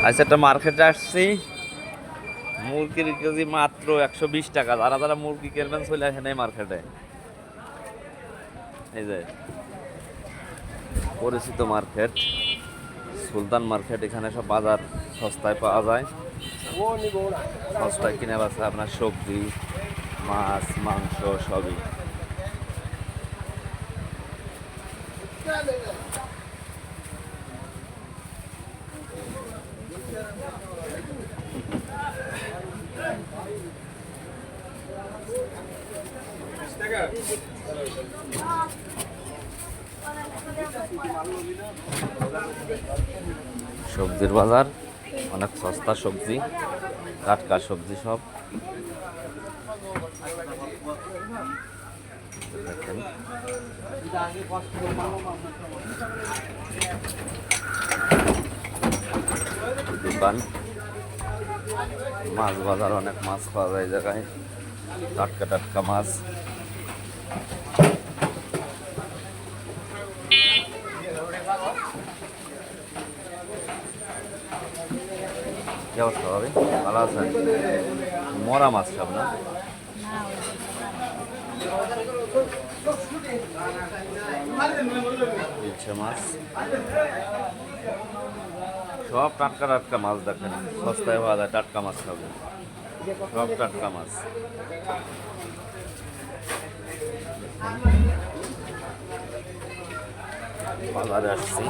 আচ্ছা, একটা মার্কেটে আসছি, মুরগির কেজি মাত্র 120 টাকা। যারা যারা মুরগি কিনবেন চলে আসেন এই মার্কেটে। এই যে পরিচিত মার্কেট, সুলতান মার্কেট। এখানে সব বাজার সস্তায় পাওয়া যায়, সস্তায় কিনে বাসা আপনার সবজি, মাছ, মাংস সবই। সবজির বাজার অনেক সস্তা, সবজি টাটকা সবজি সব দেখেন। দোকান, মাছ বাজার, অনেক মাছ পাওয়া যায় এই জায়গায়, টাটকা টাটকা মাছ। কি অবস্থা হবে? ভালো আছেন? মরা মাছ সব না? ইলশে মাছ, সব টাটকা টাটকা মাছ দেখেন, সস্তায় পাওয়া যায় টাটকা মাছ খাবে, সব টাটকা মাছ। বাজারে আসছি।